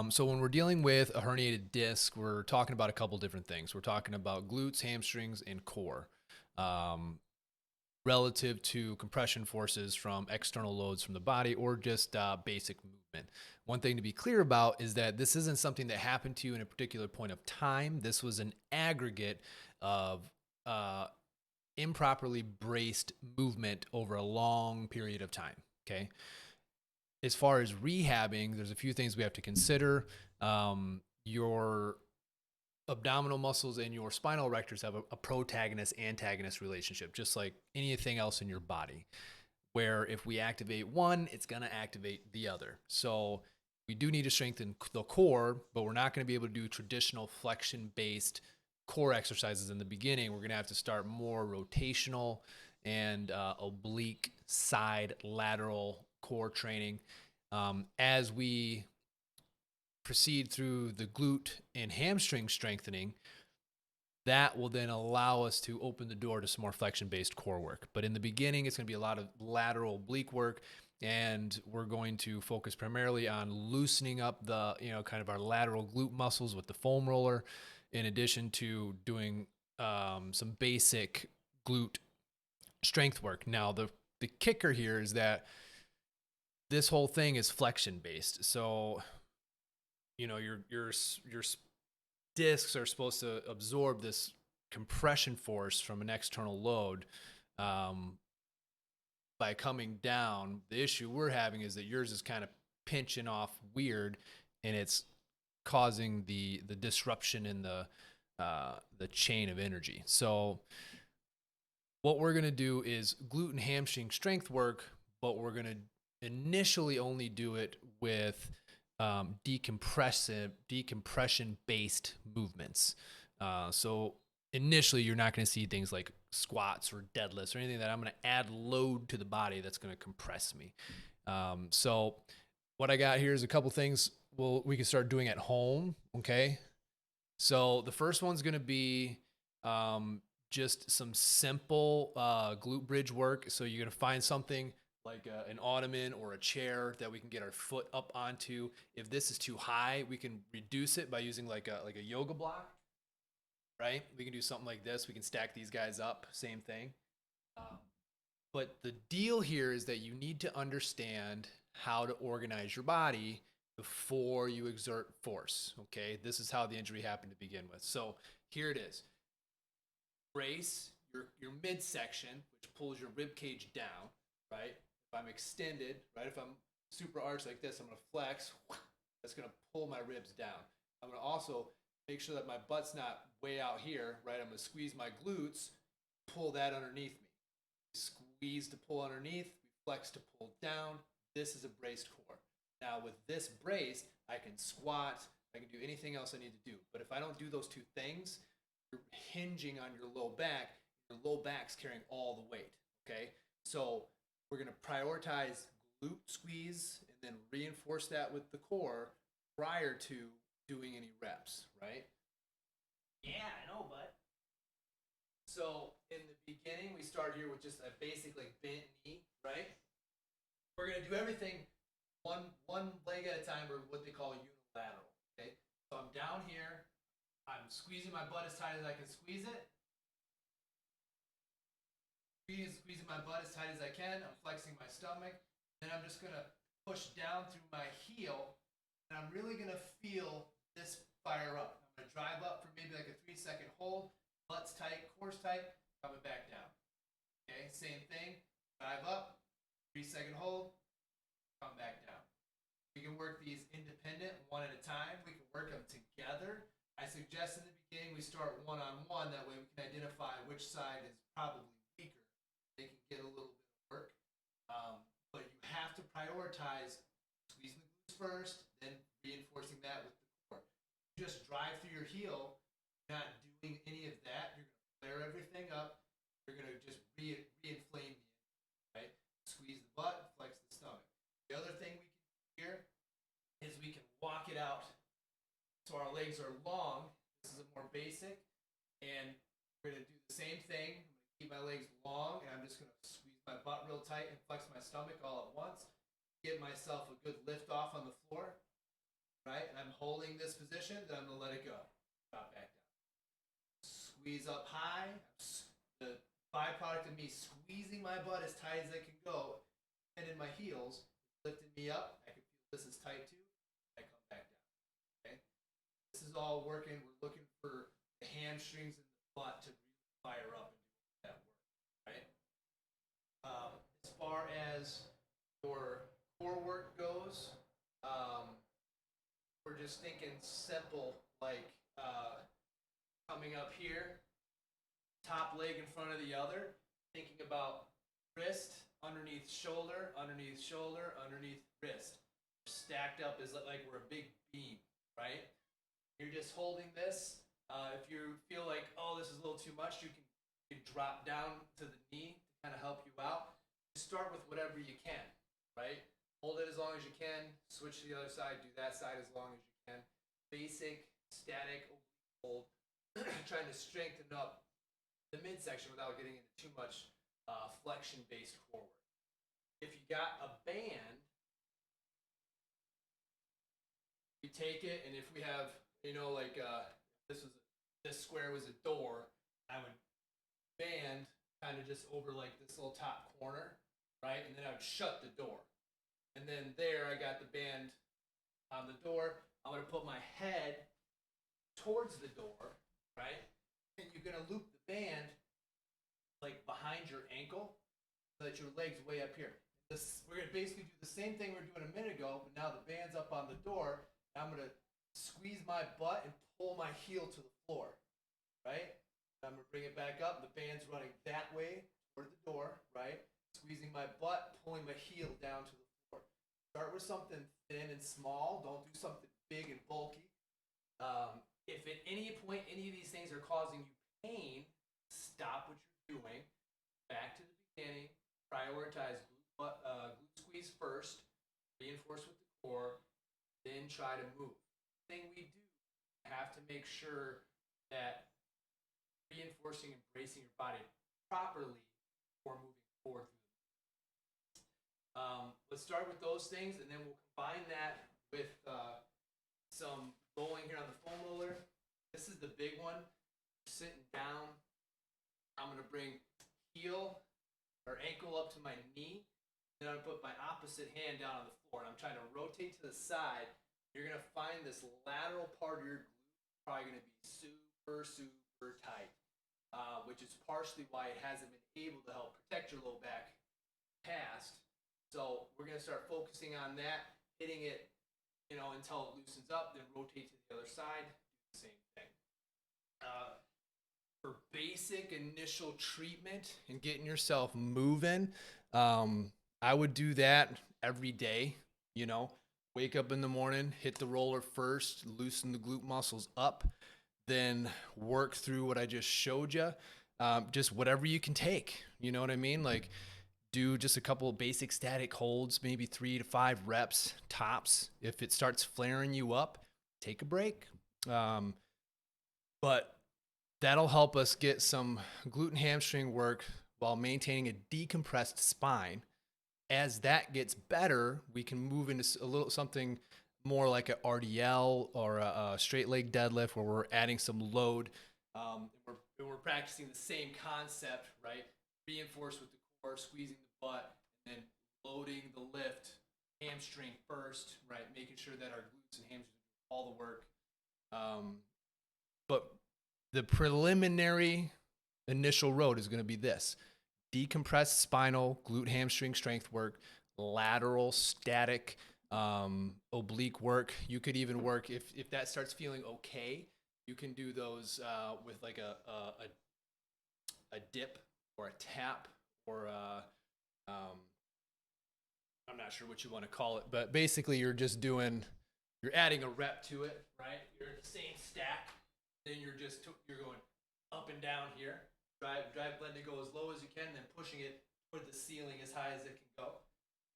So when we're dealing with a herniated disc, we're talking about a couple different things. We're talking about glutes, hamstrings, and core, um, relative to compression forces from external loads from the body or just basic movement. One thing to be clear about is that this isn't something that happened to you in a particular point of time. This was an aggregate of uh, improperly braced movement over a long period of time. Okay. As far as rehabbing, there's a few things we have to consider. Your abdominal muscles and your spinal erectors have a protagonist antagonist relationship, just like anything else in your body, where if we activate one, it's going to activate the other. So we do need to strengthen the core, but we're not going to be able to do traditional flexion based core exercises in the beginning. We're going to have to start more rotational and oblique side lateral core training. As we proceed through the glute and hamstring strengthening, that will then allow us to open the door to some more flexion based core work. But in the beginning, it's going to be a lot of lateral oblique work. And we're going to focus primarily on loosening up the, kind of our lateral glute muscles with the foam roller, in addition to doing some basic glute strength work. Now, the kicker here is that this whole thing is flexion based. So, your discs are supposed to absorb this compression force from an external load um, by coming down. The issue we're having is that yours is kind of pinching off weird, and it's causing the disruption in the chain of energy. So what we're going to do is glute and hamstring strength work, but we're going to initially only do it with decompression based movements. So initially, you're not going to see things like squats or deadlifts or anything that I'm going to add load to the body that's going to compress me. So what I got here is a couple things we can start doing at home. Okay. So the first one's going to be just some simple glute bridge work. So you're going to find something like an ottoman or a chair that we can get our foot up onto. If this is too high, we can reduce it by using like a yoga block, right? We can do something like this. We can stack these guys up, same thing. Um, but the deal here is that you need to understand how to organize your body before you exert force. Okay, this is how the injury happened to begin with. So here it is. Brace your midsection, which pulls your rib cage down, right? If I'm extended, right? If I'm super arched like this, I'm gonna flex. That's gonna pull my ribs down. I'm gonna also make sure that my butt's not way out here, right? I'm gonna squeeze my glutes, pull that underneath me. Squeeze to pull underneath, we flex to pull down. This is a braced core. Now with this brace, I can squat, I can do anything else I need to do. But if I don't do those two things, you're hinging on your low back. Your low back's carrying all the weight. Okay, so we're gonna prioritize glute squeeze and then reinforce that with the core prior to doing any reps, right? Yeah, I know, but So in the beginning, we start here with just a basic like bent knee, right? We're gonna do everything one leg at a time, or what they call unilateral. Okay, so I'm down here. I'm squeezing my butt as tight as I can squeeze it. Squeezing my butt as tight as I can. I'm flexing my stomach. Then I'm just gonna push down through my heel, and I'm really gonna feel this fire up. I'm gonna drive up for maybe like a 3 second hold. Butt's tight, core's tight. Coming back down. Okay, same thing. Drive up, 3 second hold. Come back down. We can work these independent, one at a time. We can work them together. I suggest in the beginning we start one on one. That way we can identify which side is probably weaker. They can get a little bit of work. But you have to prioritize squeezing the glutes first, then reinforcing that with the core. You just drive through your heel, not doing any of that. You're going to flare everything up. You're going to just re-inflame the engine, right? Squeeze the butt, flex the stomach. The other thing we can do here is we can walk it out so our legs are long. This is a more basic. And we're going to do the same thing. I'm going to keep my legs long, and I'm just going to squeeze my butt real tight and flex my stomach all at once. give myself a good lift off on the floor, right? And I'm holding this position, then I'm gonna let it go. Drop back down. Squeeze up high. The byproduct of me squeezing my butt as tight as I can go and in my heels, lifting me up. I can feel this is tight too. I come back down. Okay? This is all working. We're looking for the hamstrings and the butt to really fire up and do that work, right? As far as your core work goes, we're just thinking simple, like coming up here, top leg in front of the other, thinking about wrist, underneath shoulder, underneath shoulder, underneath wrist. Stacked up as like we're a big beam, right? You're just holding this. If you feel like, oh, this is a little too much, you can drop down to the knee to kind of help you out. Just start with whatever you can, right? Hold it as long as you can. Switch to the other side. Do that side as long as you can. Basic, static hold. Trying to strengthen up the midsection without getting into too much flexion-based core work. If you got a band, you take it, and if we have, like this square was a door, I would band kind of just over like this little top corner, right? And then I would shut the door. And then there I got the band on the door. I'm going to put my head towards the door, right? And you're going to loop the band like behind your ankle so that your leg's way up here. We're going to basically do the same thing we were doing a minute ago, but now the band's up on the door. I'm going to squeeze my butt and pull my heel to the floor, right? I'm going to bring it back up. The band's running that way toward the door, right? Squeezing my butt, pulling my heel down to the floor. Start with something thin and small. Don't do something big and bulky. If at any point any of these things are causing you pain, stop what you're doing. Back to the beginning. Prioritize glute squeeze first. Reinforce with the core. Then try to move. The thing we do, have to make sure that reinforcing and bracing your body properly before moving forward through the let's start with those things, and then we'll combine that with some rolling here on the foam roller. This is the big one. Sitting down, I'm going to bring heel or ankle up to my knee. Then I'm going to put my opposite hand down on the floor, and I'm trying to rotate to the side. You're going to find this lateral part of your glute probably going to be super, super tight, which is partially why it hasn't been able to help protect your low back past. So we're going to start focusing on that, hitting it, until it loosens up, then rotate to the other side, do the same thing. For basic initial treatment and getting yourself moving, I would do that every day. Wake up in the morning, hit the roller first, loosen the glute muscles up, then work through what I just showed you. Just whatever you can take, you know what I mean? Like, do just a couple of basic static holds, maybe 3 to 5 reps tops. If it starts flaring you up, take a break. But that'll help us get some glute and hamstring work while maintaining a decompressed spine. As that gets better, we can move into something more like an RDL or a straight leg deadlift where we're adding some load. We're practicing the same concept, right? Reinforce with the core, squeezing the butt, and then loading the lift, hamstring first, right? Making sure that our glutes and hamstrings do all the work. But the preliminary initial road is going to be this: decompressed spinal, glute, hamstring strength work, lateral static, oblique work. You could even work, if that starts feeling okay, you can do those with like a dip or a tap or I'm not sure what you want to call it, but basically you're adding a rep to it, right? You're in the same stack, then you're going up and down here. Drive blend to go as low as you can, then pushing it toward the ceiling as high as it can go.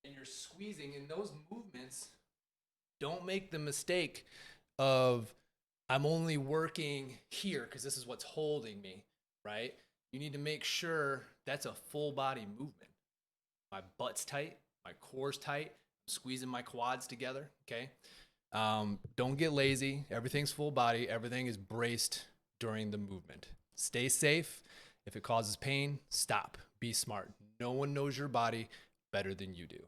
And you're squeezing. In those movements, don't make the mistake of, I'm only working here because this is what's holding me, right? You need to make sure that's a full body movement. My butt's tight, my core's tight, squeezing my quads together. Okay. Don't get lazy. Everything's full body. Everything is braced during the movement. Stay safe. If it causes pain, stop. Be smart. No one knows your body better than you do.